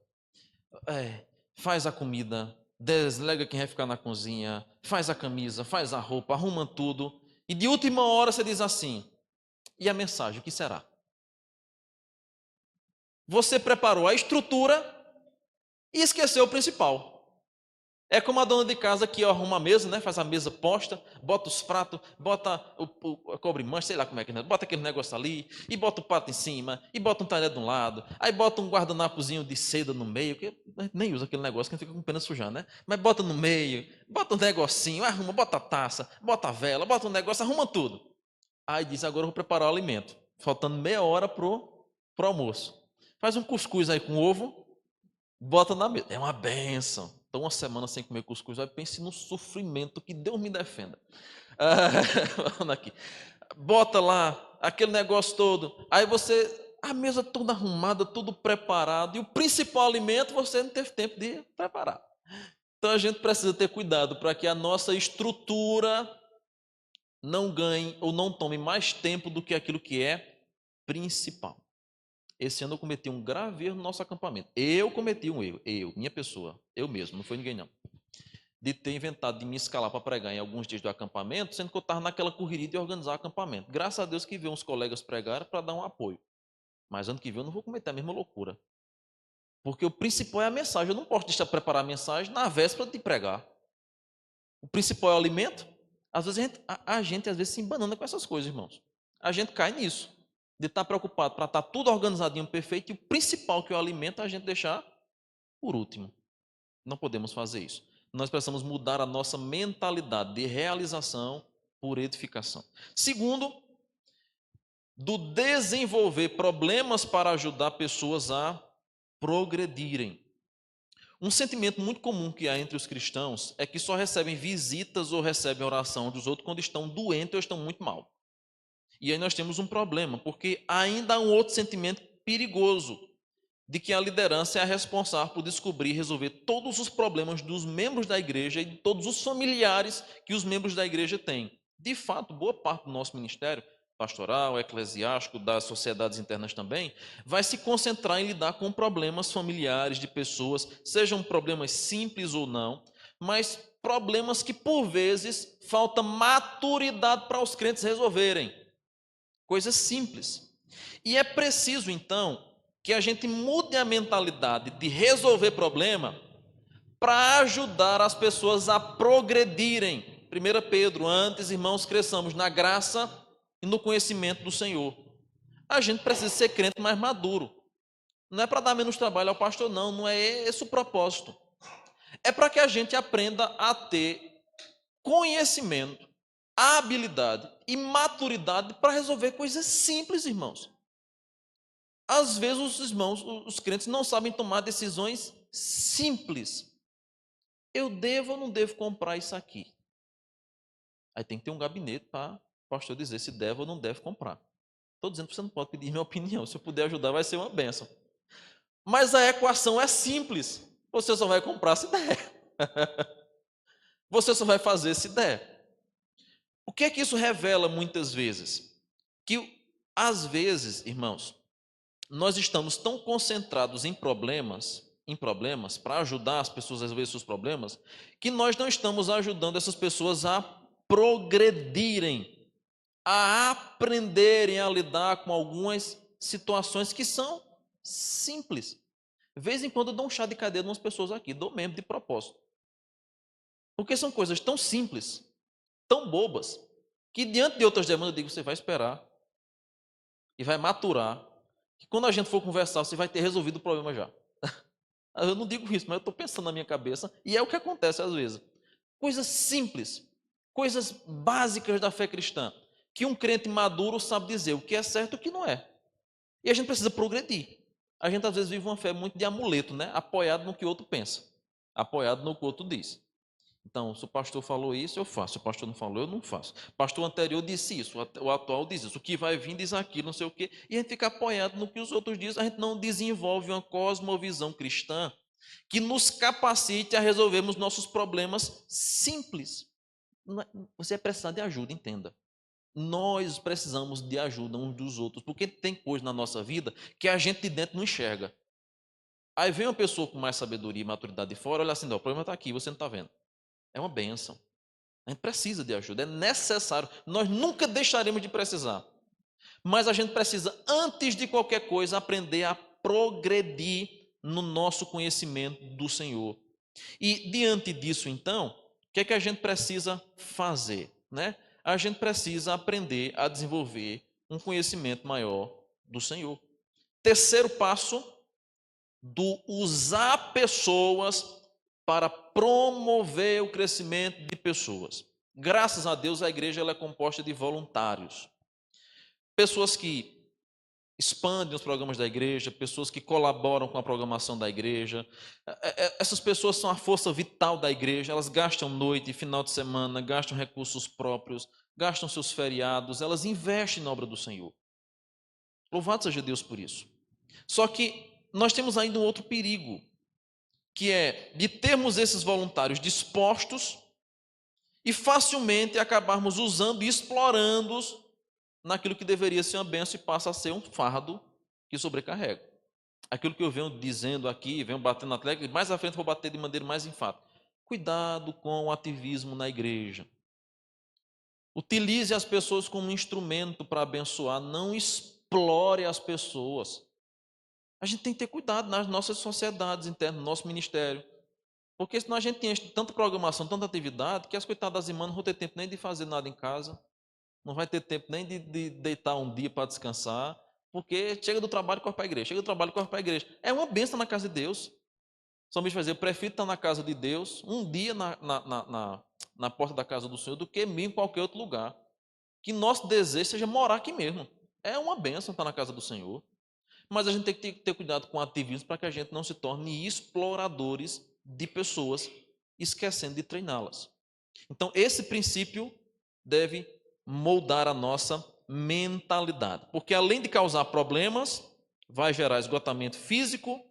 faz a comida, deslega quem vai ficar na cozinha, faz a camisa, faz a roupa, arruma tudo. E de última hora você diz assim, e a mensagem, o que será? Você preparou a estrutura e esqueceu o principal. É como a dona de casa que arruma a mesa, né? Faz a mesa posta, bota os pratos, bota a cobre-mancha, sei lá como é que é, bota aquele negócio ali, e bota o prato em cima, e bota um talher de um lado, aí bota um guardanapozinho de seda no meio, que nem usa aquele negócio, que não fica com pena sujar, né? Mas bota no meio, bota um negocinho, arruma, bota a taça, bota a vela, bota um negócio, arruma tudo. Aí diz, agora eu vou preparar o alimento, faltando meia hora pro almoço. Faz um cuscuz aí com ovo, bota na mesa, é uma bênção. Então, uma semana sem comer cuscuz, aí pense no sofrimento, que Deus me defenda. Aqui. Bota lá aquele negócio todo, aí a mesa toda arrumada, tudo preparado, e o principal alimento você não teve tempo de preparar. Então a gente precisa ter cuidado para que a nossa estrutura não ganhe ou não tome mais tempo do que aquilo que é principal. Esse ano eu cometi um grave erro no nosso acampamento. Eu cometi um erro, minha pessoa, eu mesmo, não foi ninguém não. De ter inventado de me escalar para pregar em alguns dias do acampamento, sendo que eu estava naquela correria de organizar o acampamento. Graças a Deus que veio uns colegas pregaram para dar um apoio. Mas ano que vem eu não vou cometer a mesma loucura. Porque o principal é a mensagem. Eu não posso deixar preparar a mensagem na véspera de pregar. O principal é o alimento. Às vezes a gente às vezes se embanana com essas coisas, irmãos. A gente cai nisso. De estar preocupado para estar tudo organizadinho, perfeito, e o principal que é o alimento a gente deixar por último. Não podemos fazer isso. Nós precisamos mudar a nossa mentalidade de realização por edificação. Segundo, do desenvolver problemas para ajudar pessoas a progredirem. Um sentimento muito comum que há entre os cristãos é que só recebem visitas ou recebem oração dos outros quando estão doentes ou estão muito mal. E aí nós temos um problema, porque ainda há um outro sentimento perigoso, de que a liderança é a responsável por descobrir e resolver todos os problemas dos membros da igreja e de todos os familiares que os membros da igreja têm. De fato, boa parte do nosso ministério, pastoral, eclesiástico, das sociedades internas também, vai se concentrar em lidar com problemas familiares de pessoas, sejam problemas simples ou não, mas problemas que, por vezes, falta maturidade para os crentes resolverem. Coisas simples. E é preciso, então, que a gente mude a mentalidade de resolver problema para ajudar as pessoas a progredirem. 1 Pedro, antes, irmãos, cresçamos na graça e no conhecimento do Senhor. A gente precisa ser crente mais maduro. Não é para dar menos trabalho ao pastor, não é esse o propósito. É para que a gente aprenda a ter conhecimento, habilidade e maturidade para resolver coisas simples, irmãos. Às vezes os irmãos, os crentes não sabem tomar decisões simples. Eu devo ou não devo comprar isso aqui? Aí tem que ter um gabinete para o pastor dizer se deve ou não deve comprar. Estou dizendo que você não pode pedir minha opinião. Se eu puder ajudar, vai ser uma bênção. Mas a equação é simples. Você só vai comprar se der. Você só vai fazer se der. O que é que isso revela muitas vezes? Que, às vezes, irmãos, nós estamos tão concentrados em problemas para ajudar as pessoas a resolver seus problemas, que nós não estamos ajudando essas pessoas a progredirem. a aprenderem a lidar com algumas situações que são simples. De vez em quando eu dou um chá de cadeira em umas pessoas aqui, dou mesmo de propósito. Porque são coisas tão simples, tão bobas, que diante de outras demandas eu digo, você vai esperar e vai maturar, que quando a gente for conversar, você vai ter resolvido o problema já. Eu não digo isso, mas eu estou pensando na minha cabeça, e é o que acontece às vezes. Coisas simples, coisas básicas da fé cristã, que um crente maduro sabe dizer o que é certo e o que não é. E a gente precisa progredir. A gente às vezes vive uma fé muito de amuleto, né? Apoiado no que o outro pensa, apoiado no que o outro diz. Então, se o pastor falou isso, eu faço. Se o pastor não falou, eu não faço. O pastor anterior disse isso, o atual diz isso. O que vai vir diz aquilo, não sei o quê. E a gente fica apoiado no que os outros dizem. A gente não desenvolve uma cosmovisão cristã que nos capacite a resolvermos nossos problemas simples. Você é precisar de ajuda, entenda. Nós precisamos de ajuda uns dos outros, porque tem coisa na nossa vida que a gente de dentro não enxerga. Aí vem uma pessoa com mais sabedoria e maturidade de fora, olha assim, não, o problema está aqui, você não está vendo. É uma bênção. A gente precisa de ajuda, é necessário. Nós nunca deixaremos de precisar. Mas a gente precisa, antes de qualquer coisa, aprender a progredir no nosso conhecimento do Senhor. E diante disso, então, o que é que a gente precisa fazer? Né? A gente precisa aprender a desenvolver um conhecimento maior do Senhor. Terceiro passo, do usar pessoas para promover o crescimento de pessoas. Graças a Deus, a igreja ela é composta de voluntários. Pessoas que expandem os programas da igreja, pessoas que colaboram com a programação da igreja. Essas pessoas são a força vital da igreja, elas gastam noite, final de semana, gastam recursos próprios, gastam seus feriados, elas investem na obra do Senhor. Louvado seja Deus por isso. Só que nós temos ainda um outro perigo, que é de termos esses voluntários dispostos e facilmente acabarmos usando e explorando-os naquilo que deveria ser uma bênção e passa a ser um fardo que sobrecarrega. Aquilo que eu venho dizendo aqui, venho batendo na tecla, e mais à frente vou bater de maneira mais enfática. Cuidado com o ativismo na igreja. Utilize as pessoas como instrumento para abençoar, não explore as pessoas. A gente tem que ter cuidado nas nossas sociedades internas, no nosso ministério. Porque senão a gente tem tanta programação, tanta atividade, que as coitadas das irmãs não vão ter tempo nem de fazer nada em casa, não vai ter tempo nem de deitar um dia para descansar, porque chega do trabalho e corre para a igreja, chega do trabalho e corre para a igreja. É uma bênção na casa de Deus. São Luís vai dizer, eu prefiro estar na casa de Deus, um dia na porta da casa do Senhor, do que em qualquer outro lugar. Que nosso desejo seja morar aqui mesmo. É uma bênção estar na casa do Senhor. Mas a gente tem que ter cuidado com o ativismo para que a gente não se torne exploradores de pessoas, esquecendo de treiná-las. Então, esse princípio deve moldar a nossa mentalidade, porque além de causar problemas, vai gerar esgotamento físico,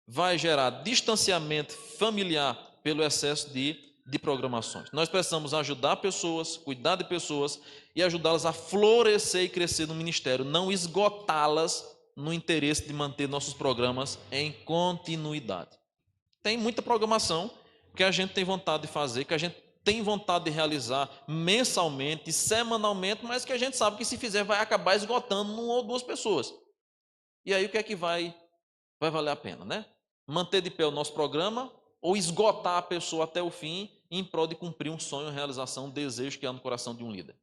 vai gerar distanciamento familiar pelo excesso de programações. Nós precisamos ajudar pessoas, cuidar de pessoas e ajudá-las a florescer e crescer no ministério, não esgotá-las no interesse de manter nossos programas em continuidade. Tem muita programação que a gente tem vontade de fazer, que a gente tem vontade de realizar mensalmente, semanalmente, mas que a gente sabe que se fizer vai acabar esgotando uma ou duas pessoas. E aí o que é que vai valer a pena, né? Manter de pé o nosso programa ou esgotar a pessoa até o fim em prol de cumprir um sonho, realização, um desejo que há no coração de um líder.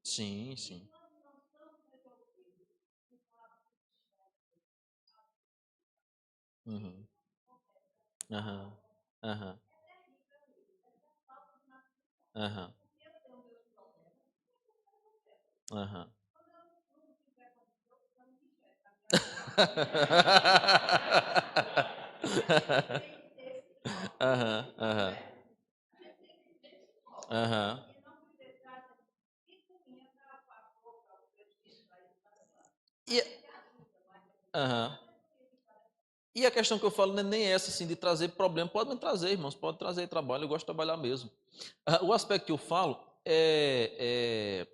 Sim, sim. Uhum. Aham. Aham. Aham. Aham. Aham, aham, aham. E, aham. E a questão que eu falo não é nem essa, assim, de trazer problema. Pode me trazer, irmãos, pode trazer trabalho, eu gosto de trabalhar mesmo. O aspecto que eu falo é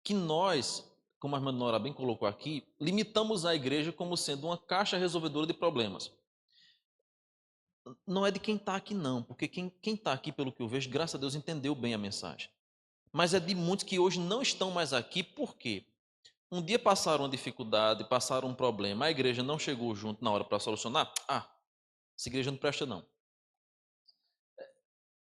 que nós como a irmã Nora bem colocou aqui, limitamos a igreja como sendo uma caixa resolvedora de problemas. Não é de quem está aqui não, porque quem está aqui, pelo que eu vejo, graças a Deus, entendeu bem a mensagem. Mas é de muitos que hoje não estão mais aqui, por quê? Um dia passaram uma dificuldade, passaram um problema, a igreja não chegou junto na hora para solucionar. Essa igreja não presta não.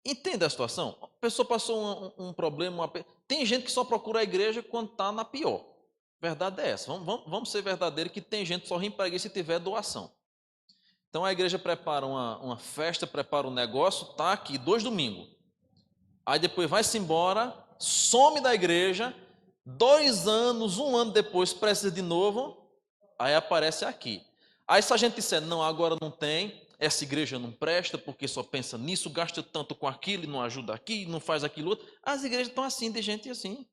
Entende a situação? A pessoa passou um problema, tem gente que só procura a igreja quando está na pior. Verdade é essa. Vamos ser verdadeiros que tem gente que só vem para a igreja se tiver doação. Então a igreja prepara uma festa, prepara um negócio, tá aqui 2 domingos. Aí depois vai-se embora, some da igreja, 2 anos, 1 ano depois precisa de novo, aí aparece aqui. Aí se a gente disser, não, agora não tem, essa igreja não presta porque só pensa nisso, gasta tanto com aquilo, não ajuda aqui, não faz aquilo outro. As igrejas estão assim, de gente assim.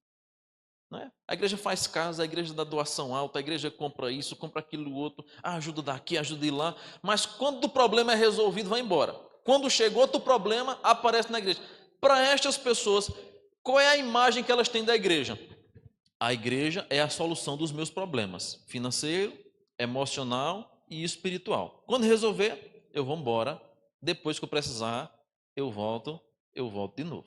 Não é? A igreja faz casa, a igreja dá doação alta, a igreja compra isso, compra aquilo outro, ajuda daqui, ajuda de lá. Mas quando o problema é resolvido, vai embora. Quando chegou outro problema, aparece na igreja. Para estas pessoas, qual é a imagem que elas têm da igreja? A igreja é a solução dos meus problemas, financeiro, emocional e espiritual. Quando resolver, eu vou embora. Depois que eu precisar, eu volto de novo.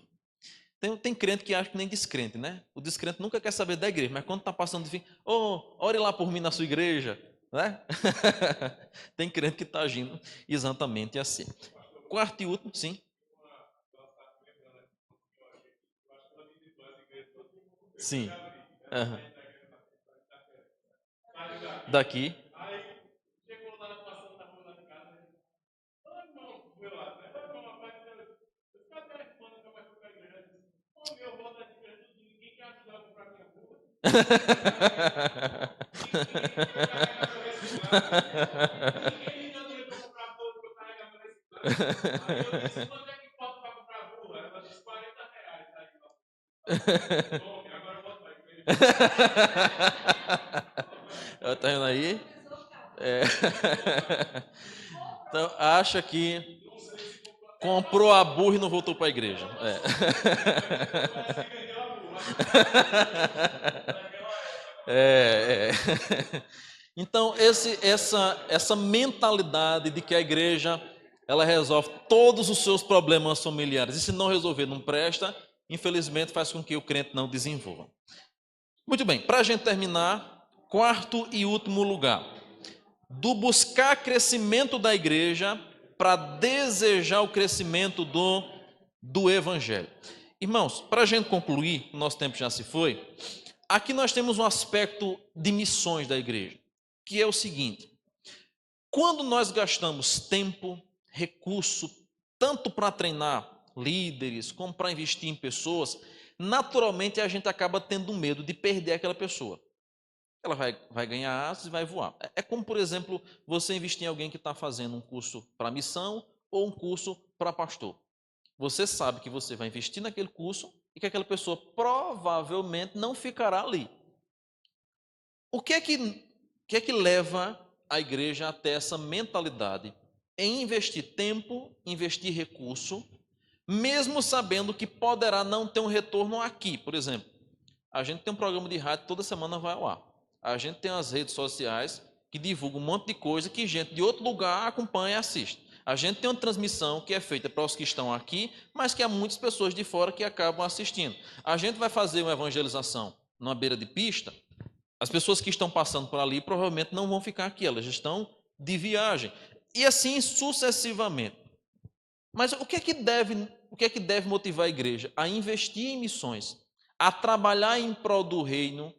Tem crente que acha que nem descrente, né? O descrente nunca quer saber da igreja, mas quando está passando de fim, ore lá por mim na sua igreja, né? Tem crente que está agindo exatamente assim. Quarto e último, sim. Sim. Uhum. Daqui. Tá vendo aí? É. Então, acha que comprou a burra e não voltou para a igreja. Então, essa mentalidade de que a igreja ela resolve todos os seus problemas familiares, e se não resolver, não presta, infelizmente faz com que o crente não desenvolva. Muito bem, para a gente terminar, quarto e último lugar, do buscar crescimento da igreja para desejar o crescimento do evangelho. Irmãos, para a gente concluir, nosso tempo já se foi, aqui nós temos um aspecto de missões da igreja, que é o seguinte: quando nós gastamos tempo, recurso, tanto para treinar líderes, como para investir em pessoas, naturalmente a gente acaba tendo medo de perder aquela pessoa. Ela vai ganhar asas e vai voar. É como, por exemplo, você investir em alguém que está fazendo um curso para missão ou um curso para pastor. Você sabe que você vai investir naquele curso e que aquela pessoa provavelmente não ficará ali. O que é que leva a igreja até essa mentalidade em investir tempo, investir recurso, mesmo sabendo que poderá não ter um retorno aqui? Por exemplo, a gente tem um programa de rádio, toda semana vai ao ar. A gente tem as redes sociais que divulgam um monte de coisa que gente de outro lugar acompanha e assiste. A gente tem uma transmissão que é feita para os que estão aqui, mas que há muitas pessoas de fora que acabam assistindo. A gente vai fazer uma evangelização numa beira de pista, as pessoas que estão passando por ali provavelmente não vão ficar aqui, elas estão de viagem. E assim sucessivamente. Mas o que é que deve motivar a igreja? A investir em missões, a trabalhar em prol do reino,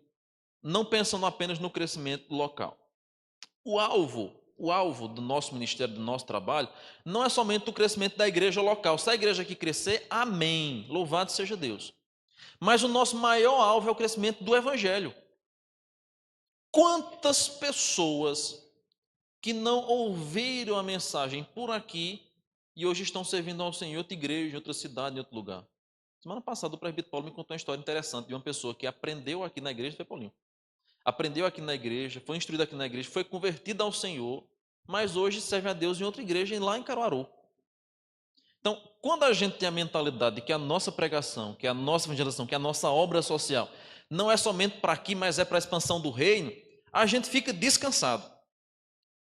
não pensando apenas no crescimento local. O alvo do nosso ministério, do nosso trabalho, não é somente o crescimento da igreja local. Se a igreja aqui crescer, amém, louvado seja Deus. Mas o nosso maior alvo é o crescimento do evangelho. Quantas pessoas que não ouviram a mensagem por aqui e hoje estão servindo ao Senhor em outra igreja, em outra cidade, em outro lugar? Semana passada o presbítero Paulo me contou uma história interessante de uma pessoa que aprendeu aqui na igreja, foi Paulinho. Aprendeu aqui na igreja, foi instruído aqui na igreja, foi convertido ao Senhor, mas hoje serve a Deus em outra igreja, lá em Caruaru. Então, quando a gente tem a mentalidade de que a nossa pregação, que a nossa evangelização, que a nossa obra social não é somente para aqui, mas é para a expansão do reino, a gente fica descansado.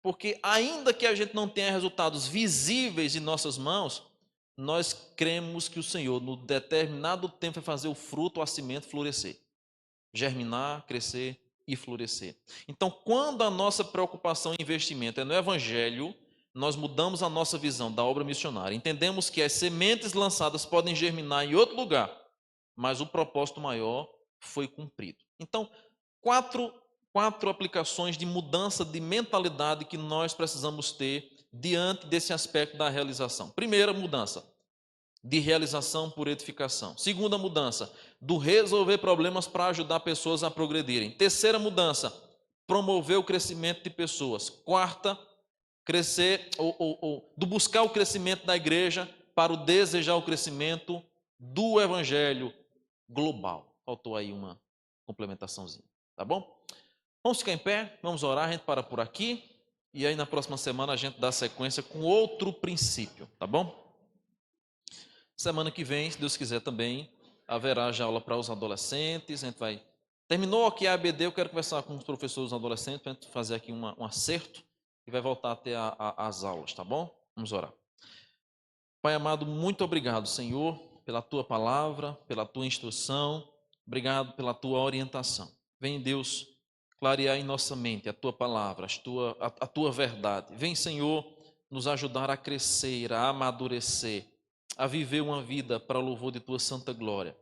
Porque ainda que a gente não tenha resultados visíveis em nossas mãos, nós cremos que o Senhor, no determinado tempo, vai fazer o fruto, a semente florescer, germinar, crescer e florescer. Então, quando a nossa preocupação e investimento é no Evangelho, nós mudamos a nossa visão da obra missionária. Entendemos que as sementes lançadas podem germinar em outro lugar, mas o propósito maior foi cumprido. Então, quatro aplicações de mudança de mentalidade que nós precisamos ter diante desse aspecto da realização. Primeira mudança, de realização por edificação. Segunda mudança, do resolver problemas para ajudar pessoas a progredirem. Terceira mudança, promover o crescimento de pessoas. Quarta, crescer do buscar o crescimento da igreja para o desejar o crescimento do evangelho global. Faltou aí uma complementaçãozinha, tá bom? Vamos ficar em pé, vamos orar, a gente para por aqui e aí na próxima semana a gente dá sequência com outro princípio, tá bom? Semana que vem, se Deus quiser também, haverá já aula para os adolescentes. A gente vai. Terminou aqui a ABD, eu quero conversar com os professores adolescentes para a gente fazer aqui um acerto e vai voltar até as aulas, tá bom? Vamos orar. Pai amado, muito obrigado, Senhor, pela tua palavra, pela tua instrução, obrigado pela tua orientação. Vem, Deus, clarear em nossa mente a tua palavra, a tua verdade. Vem, Senhor, nos ajudar a crescer, a amadurecer, a viver uma vida para o louvor de tua santa glória,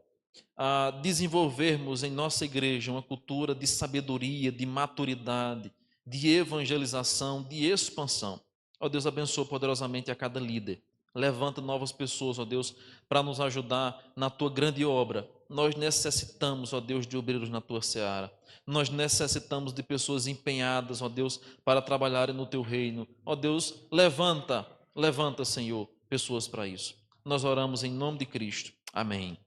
a desenvolvermos em nossa igreja uma cultura de sabedoria, de maturidade, de evangelização, de expansão. Ó Deus, abençoa poderosamente a cada líder. Levanta novas pessoas, ó Deus, para nos ajudar na tua grande obra. Nós necessitamos, ó Deus, de obreiros na tua seara. Nós necessitamos de pessoas empenhadas, ó Deus, para trabalharem no teu reino. Ó Deus, levanta, Senhor, pessoas para isso. Nós oramos em nome de Cristo. Amém.